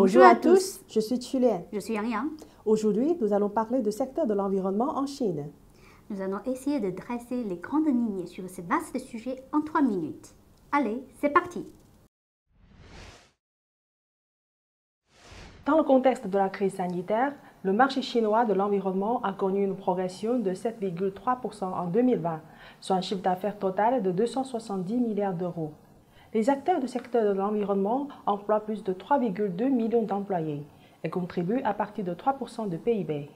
Bonjour à tous, je suis Chulien. Je suis Yang Yang. Aujourd'hui, nous allons parler du secteur de l'environnement en Chine. Nous allons essayer de dresser les grandes lignes sur ce vaste sujet en 3 minutes. Allez, c'est parti! Dans le contexte de la crise sanitaire, le marché chinois de l'environnement a connu une progression de 7,3% en 2020, soit un chiffre d'affaires total de 270 milliards d'euros. Les acteurs du secteur de l'environnement emploient plus de 3,2 millions d'employés et contribuent à partir de 3% de PIB.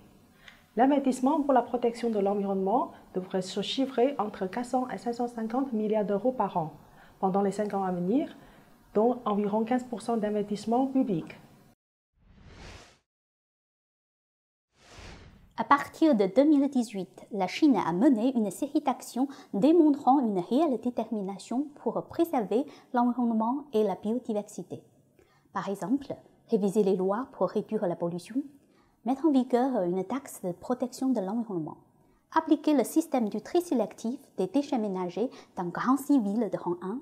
L'investissement pour la protection de l'environnement devrait se chiffrer entre 400 et 550 milliards d'euros par an pendant les 5 ans à venir, dont environ 15% d'investissement public. À partir de 2018, la Chine a mené une série d'actions démontrant une réelle détermination pour préserver l'environnement et la biodiversité. Par exemple, réviser les lois pour réduire la pollution, mettre en vigueur une taxe de protection de l'environnement, appliquer le système du tri sélectif des déchets ménagers dans 46 villes de rang 1,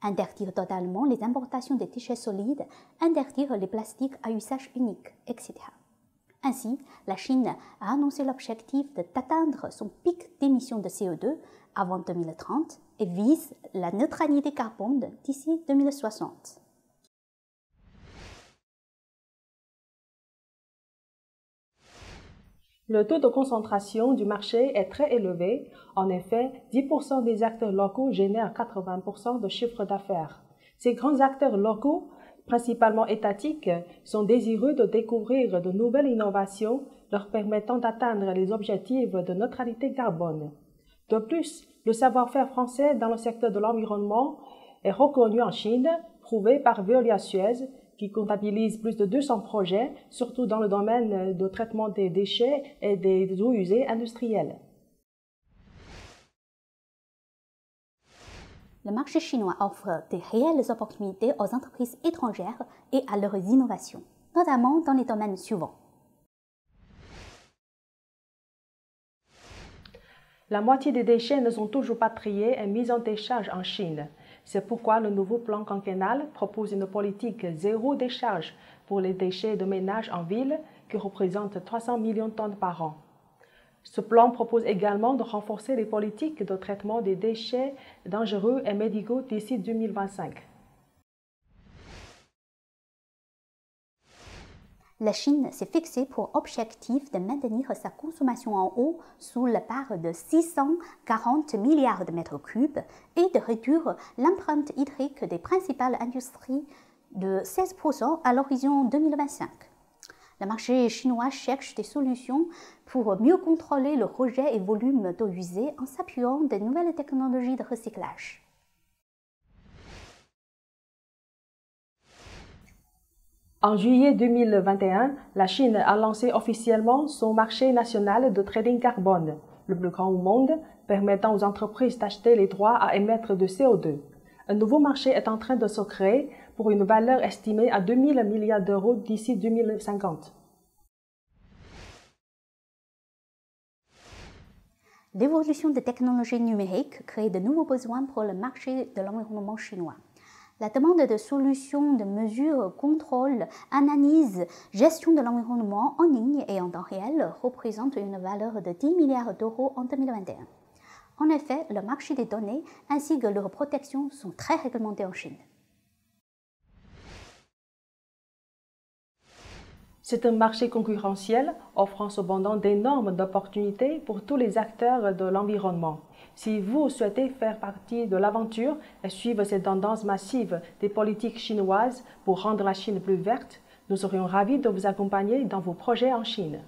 interdire totalement les importations de déchets solides, interdire les plastiques à usage unique, etc. Ainsi, la Chine a annoncé l'objectif d'atteindre son pic d'émissions de CO2 avant 2030 et vise la neutralité carbone d'ici 2060. Le taux de concentration du marché est très élevé. En effet, 10% des acteurs locaux génèrent 80% de chiffre d'affaires. Ces grands acteurs locaux, principalement étatiques, sont désireux de découvrir de nouvelles innovations leur permettant d'atteindre les objectifs de neutralité carbone. De plus, le savoir-faire français dans le secteur de l'environnement est reconnu en Chine, prouvé par Veolia Suez, qui comptabilise plus de 200 projets, surtout dans le domaine de traitement des déchets et des eaux usées industrielles. Le marché chinois offre des réelles opportunités aux entreprises étrangères et à leurs innovations, notamment dans les domaines suivants. La moitié des déchets ne sont toujours pas triés et mis en décharge en Chine. C'est pourquoi le nouveau plan quinquennal propose une politique zéro décharge pour les déchets de ménage en ville qui représente 300 millions de tonnes par an. Ce plan propose également de renforcer les politiques de traitement des déchets dangereux et médicaux d'ici 2025. La Chine s'est fixée pour objectif de maintenir sa consommation en eau sous la barre de 640 milliards de mètres cubes et de réduire l'empreinte hydrique des principales industries de 16% à l'horizon 2025. Le marché chinois cherche des solutions pour mieux contrôler le rejet et volume d'eau usée en s'appuyant de nouvelles technologies de recyclage. En juillet 2021, la Chine a lancé officiellement son marché national de trading carbone, le plus grand au monde, permettant aux entreprises d'acheter les droits à émettre de CO2. Un nouveau marché est en train de se créer pour une valeur estimée à 2000 milliards d'euros d'ici 2050. L'évolution des technologies numériques crée de nouveaux besoins pour le marché de l'environnement chinois. La demande de solutions de mesure, contrôle, analyse, gestion de l'environnement en ligne et en temps réel représente une valeur de 10 milliards d'euros en 2021. En effet, le marché des données ainsi que leur protection sont très réglementés en Chine. C'est un marché concurrentiel offrant cependant d'énormes opportunités pour tous les acteurs de l'environnement. Si vous souhaitez faire partie de l'aventure et suivre ces tendances massives des politiques chinoises pour rendre la Chine plus verte, nous serions ravis de vous accompagner dans vos projets en Chine.